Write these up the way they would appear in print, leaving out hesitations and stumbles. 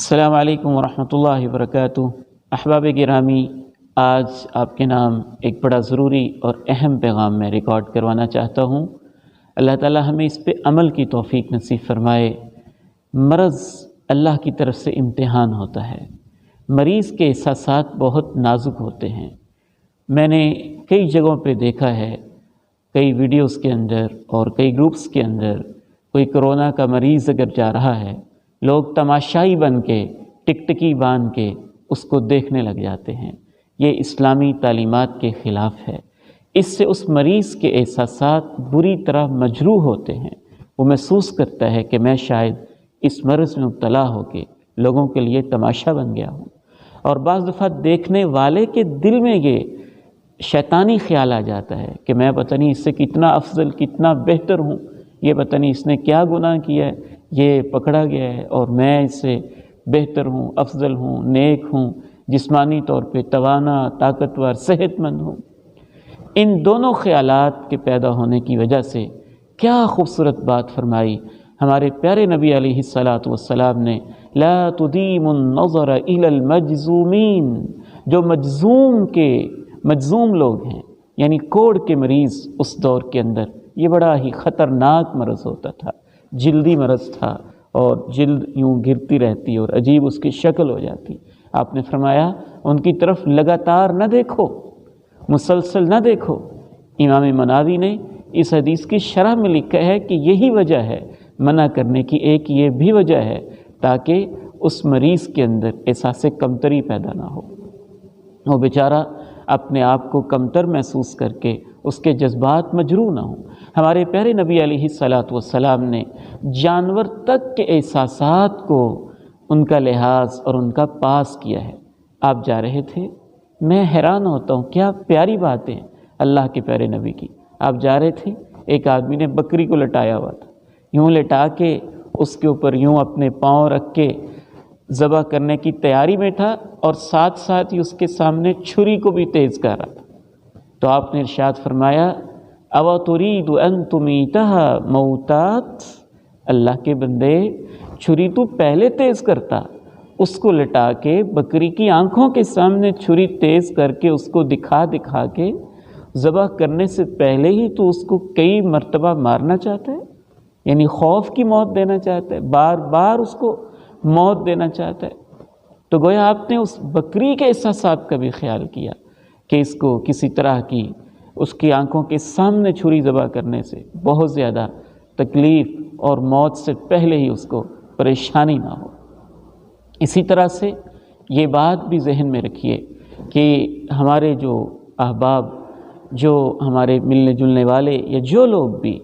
السلام علیکم ورحمۃ اللہ وبرکاتہ۔ احباب گرامی، آج آپ کے نام ایک بڑا ضروری اور اہم پیغام میں ریکارڈ کروانا چاہتا ہوں۔ اللہ تعالی ہمیں اس پہ عمل کی توفیق نصیب فرمائے۔ مرض اللہ کی طرف سے امتحان ہوتا ہے۔ مریض کے احساسات بہت نازک ہوتے ہیں۔ میں نے کئی جگہوں پہ دیکھا ہے، کئی ویڈیوز کے اندر اور کئی گروپس کے اندر، کوئی کرونا کا مریض اگر جا رہا ہے، لوگ تماشائی بن کے ٹکٹکی باندھ کے اس کو دیکھنے لگ جاتے ہیں۔ یہ اسلامی تعلیمات کے خلاف ہے۔ اس سے اس مریض کے احساسات بری طرح مجروح ہوتے ہیں۔ وہ محسوس کرتا ہے کہ میں شاید اس مرض میں مبتلا ہو کے لوگوں کے لیے تماشا بن گیا ہوں، اور بعض دفعہ دیکھنے والے کے دل میں یہ شیطانی خیال آ جاتا ہے کہ میں پتہ نہیں اس سے کتنا افضل، کتنا بہتر ہوں، یہ پتہ نہیں اس نے کیا گناہ کیا ہے، یہ پکڑا گیا ہے اور میں اس سے بہتر ہوں، افضل ہوں، نیک ہوں، جسمانی طور پہ توانا، طاقتور، صحت مند ہوں۔ ان دونوں خیالات کے پیدا ہونے کی وجہ سے کیا خوبصورت بات فرمائی ہمارے پیارے نبی علیہ الصلاۃ والسلام نے، لا تدیم النظر الی المجزومین۔ جو مجزوم لوگ ہیں، یعنی کوڑ کے مریض، اس دور کے اندر یہ بڑا ہی خطرناک مرض ہوتا تھا، جلدی مرض تھا، اور جلد یوں گرتی رہتی اور عجیب اس کی شکل ہو جاتی۔ آپ نے فرمایا ان کی طرف لگاتار نہ دیکھو، مسلسل نہ دیکھو۔ امام مناوی نے اس حدیث کی شرح میں لکھا ہے کہ یہی وجہ ہے منع کرنے کی، ایک یہ بھی وجہ ہے تاکہ اس مریض کے اندر احساس کمتری پیدا نہ ہو، وہ بیچارہ اپنے آپ کو کمتر محسوس کر کے اس کے جذبات مجروح نہ ہوں۔ ہمارے پیارے نبی علیہ الصلاۃ والسلام نے جانور تک کے احساسات کو، ان کا لحاظ اور ان کا پاس کیا ہے۔ آپ جا رہے تھے، میں حیران ہوتا ہوں، کیا پیاری باتیں اللہ کے پیارے نبی کی۔ آپ جا رہے تھے، ایک آدمی نے بکری کو لٹایا ہوا تھا، یوں لٹا کے اس کے اوپر یوں اپنے پاؤں رکھ کے ذبح کرنے کی تیاری میں تھا، اور ساتھ ساتھ ہی اس کے سامنے چھری کو بھی تیز کر رہا تھا۔ تو آپ نے ارشاد فرمایا، اَوَ تُرِيدُ أَن تُمِيتَهَا مَوْتَاتٍ۔ اللہ کے بندے، چھری تو پہلے تیز کرتا، اس کو لٹا کے بکری کی آنکھوں کے سامنے چھری تیز کر کے اس کو دکھا کے ذبح کرنے سے پہلے ہی تو اس کو کئی مرتبہ مارنا چاہتا ہے، یعنی خوف کی موت دینا چاہتا ہے، بار بار اس کو موت دینا چاہتا ہے۔ تو گویا آپ نے اس بکری کے احساسات کا بھی خیال کیا کہ اس کو کسی طرح کی، اس کی آنکھوں کے سامنے چھری ذبح کرنے سے بہت زیادہ تکلیف اور موت سے پہلے ہی اس کو پریشانی نہ ہو۔ اسی طرح سے یہ بات بھی ذہن میں رکھیے کہ ہمارے جو احباب، جو ہمارے ملنے جلنے والے، یا جو لوگ بھی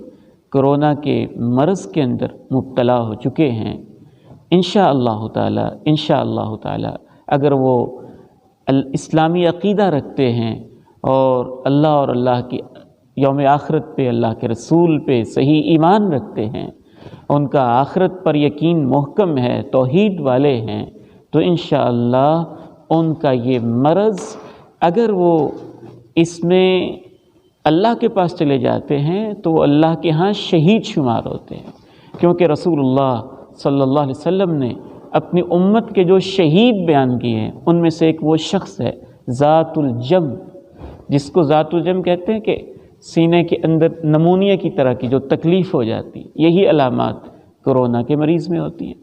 کرونا کے مرض کے اندر مبتلا ہو چکے ہیں، انشاءاللہ تعالی اگر وہ اسلامی عقیدہ رکھتے ہیں اور اللہ کی یوم آخرت پہ، اللہ کے رسول پہ صحیح ایمان رکھتے ہیں، ان کا آخرت پر یقین محکم ہے، توحید والے ہیں، تو انشاءاللہ ان کا یہ مرض، اگر وہ اس میں اللہ کے پاس چلے جاتے ہیں تو وہ اللہ کے ہاں شہید شمار ہوتے ہیں، کیونکہ رسول اللہ صلی اللہ علیہ وسلم نے اپنی امت کے جو شہید بیان کیے ہیں، ان میں سے ایک وہ شخص ہے ذات الجم، جس کو ذات الجم کہتے ہیں کہ سینے کے اندر نمونیا کی طرح کی جو تکلیف ہو جاتی، یہی علامات کرونا کے مریض میں ہوتی ہیں۔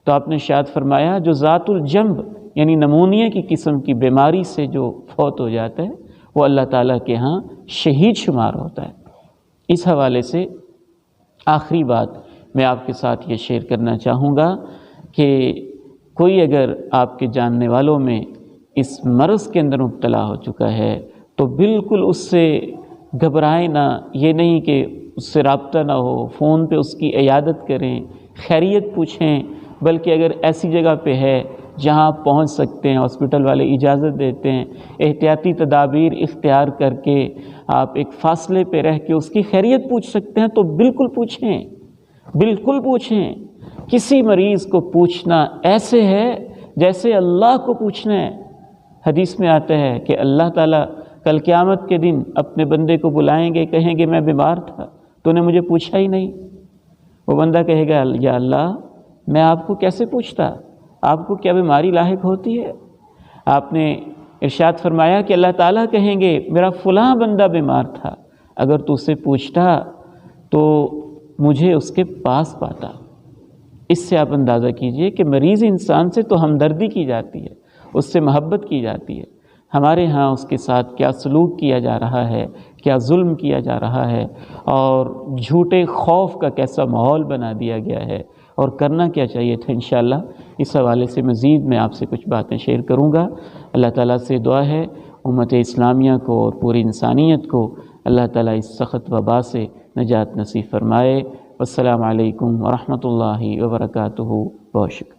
تو آپ نے ارشاد فرمایا، جو ذات الجنب یعنی نمونیا کی قسم کی بیماری سے جو فوت ہو جاتا ہے، وہ اللہ تعالیٰ کے ہاں شہید شمار ہوتا ہے۔ اس حوالے سے آخری بات میں آپ کے ساتھ یہ شیئر کرنا چاہوں گا کہ کوئی اگر آپ کے جاننے والوں میں اس مرض کے اندر مبتلا ہو چکا ہے تو بالکل اس سے گھبرائیں نہ، یہ نہیں کہ اس سے رابطہ نہ ہو، فون پہ اس کی عیادت کریں، خیریت پوچھیں، بلکہ اگر ایسی جگہ پہ ہے جہاں آپ پہنچ سکتے ہیں، ہاسپٹل والے اجازت دیتے ہیں، احتیاطی تدابیر اختیار کر کے آپ ایک فاصلے پہ رہ کے اس کی خیریت پوچھ سکتے ہیں، تو بالکل پوچھیں، بالکل پوچھیں۔ کسی مریض کو پوچھنا ایسے ہے جیسے اللہ کو پوچھنا ہے۔ حدیث میں آتا ہے کہ اللہ تعالیٰ کل قیامت کے دن اپنے بندے کو بلائیں گے، کہیں گے میں بیمار تھا، تو نے مجھے پوچھا ہی نہیں۔ وہ بندہ کہے گا، یا اللہ میں آپ کو کیسے پوچھتا، آپ کو کیا بیماری لاحق ہوتی ہے؟ آپ نے ارشاد فرمایا کہ اللہ تعالیٰ کہیں گے میرا فلاں بندہ بیمار تھا، اگر تو اسے پوچھتا تو مجھے اس کے پاس پاتا۔ اس سے آپ اندازہ کیجئے کہ مریض انسان سے تو ہمدردی کی جاتی ہے، اس سے محبت کی جاتی ہے، ہمارے ہاں اس کے ساتھ کیا سلوک کیا جا رہا ہے، کیا ظلم کیا جا رہا ہے، اور جھوٹے خوف کا کیسا ماحول بنا دیا گیا ہے، اور کرنا کیا چاہیے تھا۔ انشاءاللہ اس حوالے سے مزید میں آپ سے کچھ باتیں شیئر کروں گا۔ اللہ تعالیٰ سے دعا ہے امت اسلامیہ کو اور پوری انسانیت کو اللہ تعالیٰ اس سخت وبا سے نجات نصیب فرمائے۔ والسلام علیکم ورحمۃ اللہ وبرکاتہ۔ بہت شکریہ۔